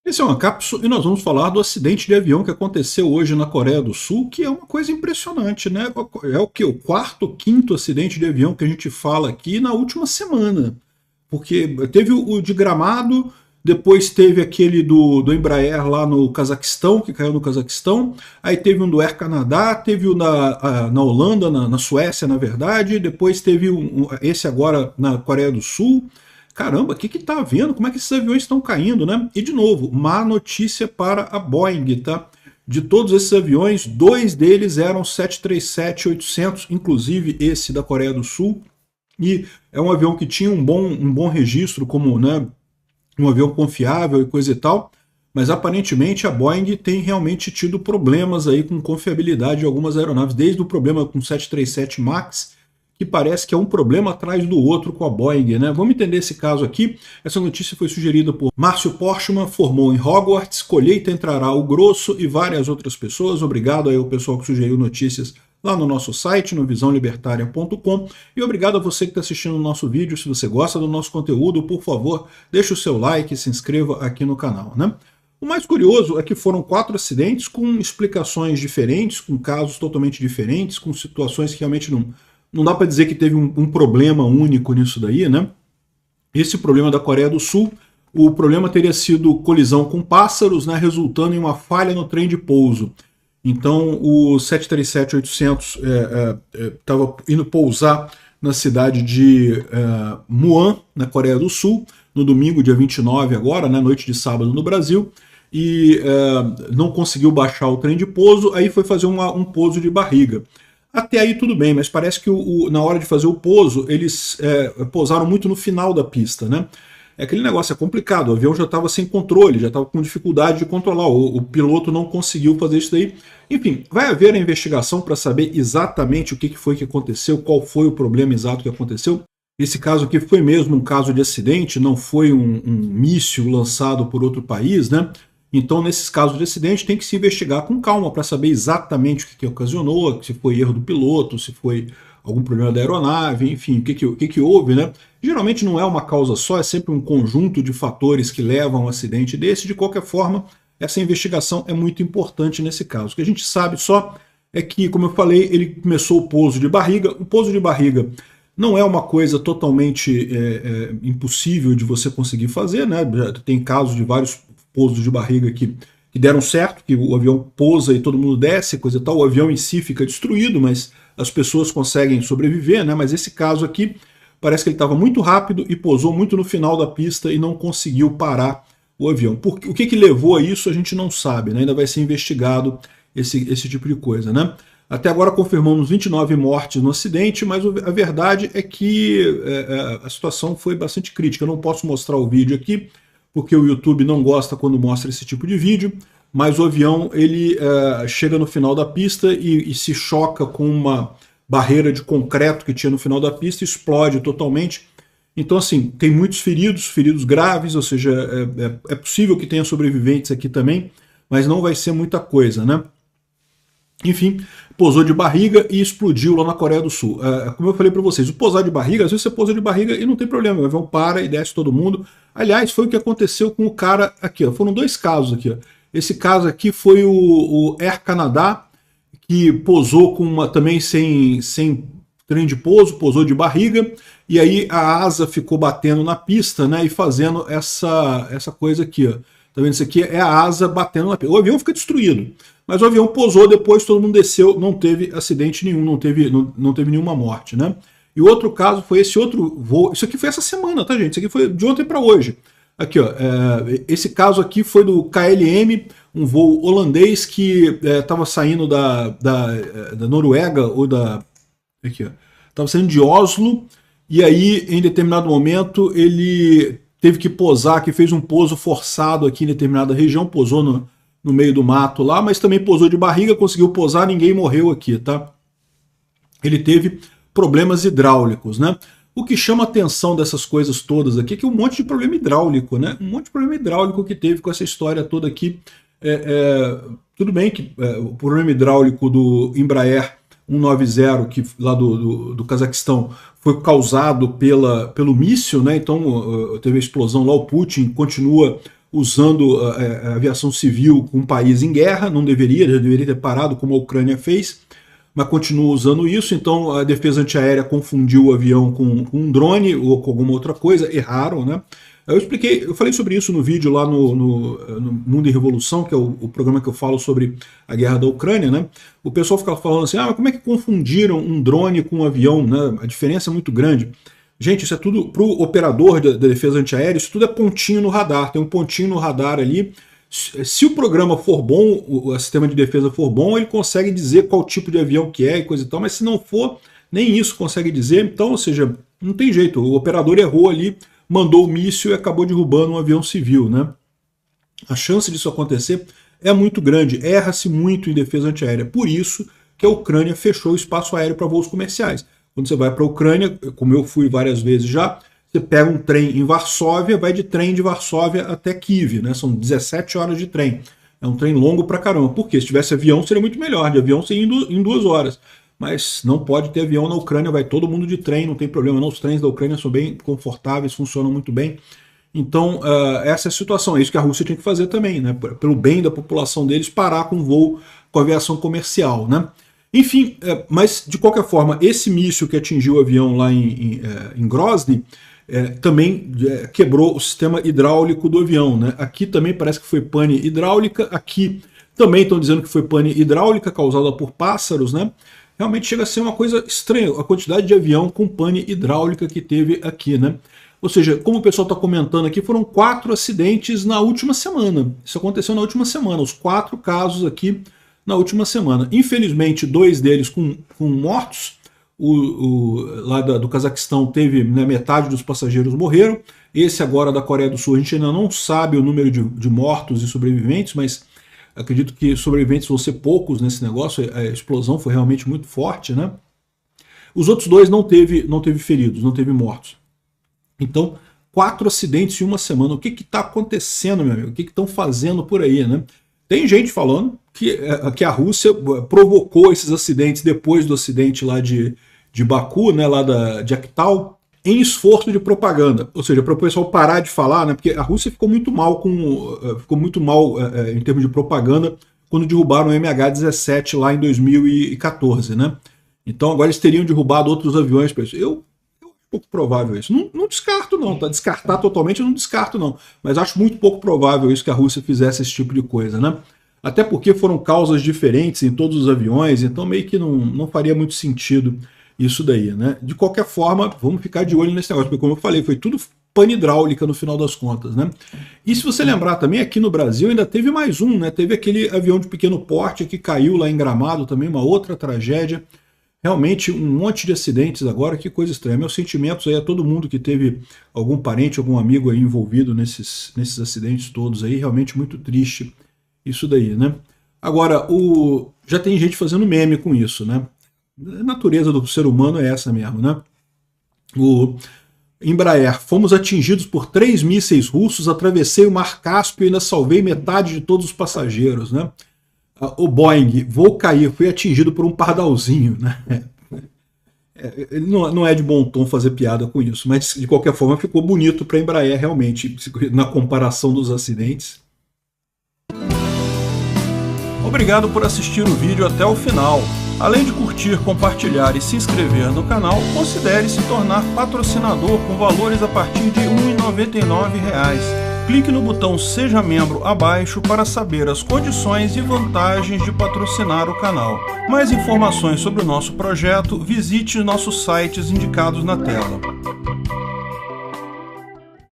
Esse é uma cápsula e nós vamos falar do acidente de avião que aconteceu hoje na Coreia do Sul, que é uma coisa impressionante, né? É o que? O quarto, quinto acidente de avião que a gente fala aqui na última semana. Porque teve o de Gramado, depois teve aquele do Embraer lá no Cazaquistão, que caiu no Cazaquistão, aí teve um do Air Canada, teve o na Holanda, na Suécia, na verdade, depois teve esse agora na Coreia do Sul. Caramba, o que está havendo? Como é que esses aviões estão caindo, né? E de novo, má notícia para a Boeing, tá? De todos esses aviões, 2 deles eram 737-800, inclusive esse da Coreia do Sul, e é um avião que tinha um bom registro como, né, um avião confiável e coisa e tal, mas aparentemente a Boeing tem realmente tido problemas aí com confiabilidade de algumas aeronaves, desde o problema com o 737 MAX, que parece que é um problema atrás do outro com a Boeing, né? Vamos entender esse caso aqui. Essa notícia foi sugerida por Márcio Porchman, formou em Hogwarts, colheita entrará o grosso e várias outras pessoas. Obrigado aí ao pessoal que sugeriu notícias lá no nosso site, no visãolibertaria.com, e obrigado a você que está assistindo o nosso vídeo. Se você gosta do nosso conteúdo, por favor, deixe o seu like e se inscreva aqui no canal, né? O mais curioso é que foram 4 acidentes com explicações diferentes, com casos totalmente diferentes, com situações que realmente não dá para dizer que teve um problema único nisso daí, né? Esse problema da Coreia do Sul, o problema teria sido colisão com pássaros, né, resultando em uma falha no trem de pouso. Então o 737-800 estava indo pousar na cidade de Muan, na Coreia do Sul, no domingo, dia 29 agora, né, noite de sábado no Brasil, e não conseguiu baixar o trem de pouso, aí foi fazer um pouso de barriga. Até aí tudo bem, mas parece que na hora de fazer o pouso, eles pousaram muito no final da pista, né? É aquele negócio, é complicado, o avião já estava sem controle, já estava com dificuldade de controlar, o piloto não conseguiu fazer isso daí. Enfim, vai haver a investigação para saber exatamente o que foi que aconteceu, qual foi o problema exato que aconteceu. Esse caso aqui foi mesmo um caso de acidente, não foi um míssil lançado por outro país, né? Então, nesses casos de acidente, tem que se investigar com calma para saber exatamente o que ocasionou, se foi erro do piloto, se foi algum problema da aeronave, enfim, o que houve, né? Geralmente não é uma causa só, é sempre um conjunto de fatores que levam a um acidente desse. De qualquer forma, essa investigação é muito importante nesse caso. O que a gente sabe só é que, como eu falei, ele começou o pouso de barriga. O pouso de barriga não é uma coisa totalmente impossível de você conseguir fazer, né? Tem casos de vários pousos de barriga que deram certo, que o avião pousa e todo mundo desce, coisa e tal, o avião em si fica destruído, mas as pessoas conseguem sobreviver, né? Mas esse caso aqui, parece que ele estava muito rápido e pousou muito no final da pista e não conseguiu parar o avião. O que levou a isso a gente não sabe, né? Ainda vai ser investigado esse tipo de coisa, né? Até agora confirmamos 29 mortes no acidente, mas a verdade é que a situação foi bastante crítica. Eu não posso mostrar o vídeo aqui, porque o YouTube não gosta quando mostra esse tipo de vídeo, mas o avião ele chega no final da pista e se choca com uma barreira de concreto que tinha no final da pista, explode totalmente. Então, assim, tem muitos feridos graves, ou seja, é possível que tenha sobreviventes aqui também, mas não vai ser muita coisa, né? Enfim, pousou de barriga e explodiu lá na Coreia do Sul. Como eu falei para vocês, o pousar de barriga, às vezes você pousa de barriga e não tem problema, o avião para e desce todo mundo. Aliás, foi o que aconteceu com o cara aqui, ó. Foram 2 casos aqui, ó. Esse caso aqui foi o Air Canada, que pousou também sem trem de pouso, pousou de barriga, e aí a asa ficou batendo na pista, né, e fazendo essa coisa aqui, ó. Tá vendo? Isso aqui é a asa batendo na pista. O avião fica destruído. Mas o avião pousou, depois todo mundo desceu, não teve acidente nenhum, não teve nenhuma morte, né? E o outro caso foi esse outro voo, isso aqui foi essa semana, tá, gente? Isso aqui foi de ontem para hoje. Aqui, ó, esse caso aqui foi do KLM, um voo holandês que estava saindo da Noruega, ou aqui, ó, estava saindo de Oslo, e aí, em determinado momento, ele teve que pousar, que fez um pouso forçado aqui em determinada região, pousou no meio do mato lá, mas também pousou de barriga, conseguiu pousar, ninguém morreu aqui, tá? Ele teve problemas hidráulicos, né? O que chama a atenção dessas coisas todas aqui é que um monte de problema hidráulico, né? Um monte de problema hidráulico que teve com essa história toda aqui. Tudo bem que o problema hidráulico do Embraer 190, que lá do Cazaquistão, foi causado pelo míssil, né? Então teve a explosão lá, o Putin continua usando a aviação civil com um país em guerra, não deveria, já deveria ter parado como a Ucrânia fez, mas continua usando isso. Então a defesa antiaérea confundiu o avião com um drone ou com alguma outra coisa, erraram, né? Eu falei sobre isso no vídeo lá no Mundo em Revolução, que é o programa que eu falo sobre a guerra da Ucrânia, né? O pessoal fica falando assim, mas como é que confundiram um drone com um avião, né? A diferença é muito grande. Gente, isso é tudo, para o operador da defesa antiaérea, isso tudo é pontinho no radar, tem um pontinho no radar ali. Se o programa for bom, o sistema de defesa for bom, ele consegue dizer qual tipo de avião que é e coisa e tal, mas se não for, nem isso consegue dizer. Então, ou seja, não tem jeito, o operador errou ali, mandou o míssil e acabou derrubando um avião civil, né? A chance disso acontecer é muito grande, erra-se muito em defesa antiaérea. Por isso que a Ucrânia fechou o espaço aéreo para voos comerciais. Quando você vai para a Ucrânia, como eu fui várias vezes já, você pega um trem em Varsóvia, vai de trem de Varsóvia até Kiev, né? São 17 horas de trem. É um trem longo pra caramba. Por quê? Se tivesse avião seria muito melhor, de avião você ia em 2 horas. Mas não pode ter avião na Ucrânia, vai todo mundo de trem, não tem problema não, os trens da Ucrânia são bem confortáveis, funcionam muito bem. Então essa é a situação, é isso que a Rússia tinha que fazer também, né? Pelo bem da população deles, parar com o voo com a aviação comercial, né? Enfim, mas de qualquer forma, esse míssil que atingiu o avião lá em Grozny também quebrou o sistema hidráulico do avião, né? Aqui também parece que foi pane hidráulica, aqui também estão dizendo que foi pane hidráulica causada por pássaros, né? Realmente chega a ser uma coisa estranha a quantidade de avião com pane hidráulica que teve aqui, né? Ou seja, como o pessoal está comentando aqui, foram 4 acidentes na última semana. Isso aconteceu na última semana, os 4 casos aqui na última semana. Infelizmente, 2 deles com mortos. Lá do Cazaquistão teve, né, metade dos passageiros morreram. Esse agora da Coreia do Sul, a gente ainda não sabe o número de mortos e sobreviventes, mas acredito que sobreviventes vão ser poucos nesse negócio, a explosão foi realmente muito forte, né? Os outros 2 não teve feridos, não teve mortos. Então, 4 acidentes em uma semana. O que está acontecendo, meu amigo? O que estão fazendo por aí, né? Tem gente falando que a Rússia provocou esses acidentes depois do acidente lá de Baku, né, lá de Akhtal, em esforço de propaganda, ou seja, para o pessoal parar de falar, né, porque a Rússia ficou muito mal em termos de propaganda quando derrubaram o MH17 lá em 2014, né? Então agora eles teriam derrubado outros aviões para isso. Eu acho pouco provável isso. Não descarto não, tá? Descartar totalmente eu não descarto não, mas acho muito pouco provável isso que a Rússia fizesse esse tipo de coisa, né? Até porque foram causas diferentes em todos os aviões, então meio que não faria muito sentido isso daí, né? De qualquer forma, vamos ficar de olho nesse negócio, porque como eu falei, foi tudo pane hidráulica no final das contas, né? E se você lembrar também, aqui no Brasil ainda teve mais um, né? Teve aquele avião de pequeno porte que caiu lá em Gramado, também uma outra tragédia. Realmente um monte de acidentes agora, que coisa estranha. Meus sentimentos aí a todo mundo que teve algum parente, algum amigo aí envolvido nesses acidentes todos aí, realmente muito triste isso daí, né? Agora, já tem gente fazendo meme com isso, né? A natureza do ser humano é essa mesmo, né? Embraer, fomos atingidos por 3 mísseis russos, atravessei o Mar Cáspio e ainda salvei metade de todos os passageiros, né? O Boeing, vou cair, fui atingido por um pardalzinho, né? Não é de bom tom fazer piada com isso, mas de qualquer forma ficou bonito para a Embraer realmente, na comparação dos acidentes. Obrigado por assistir o vídeo até o final. Além de curtir, compartilhar e se inscrever no canal, considere se tornar patrocinador com valores a partir de R$ 1,99. Clique no botão Seja Membro abaixo para saber as condições e vantagens de patrocinar o canal. Mais informações sobre o nosso projeto, visite nossos sites indicados na tela.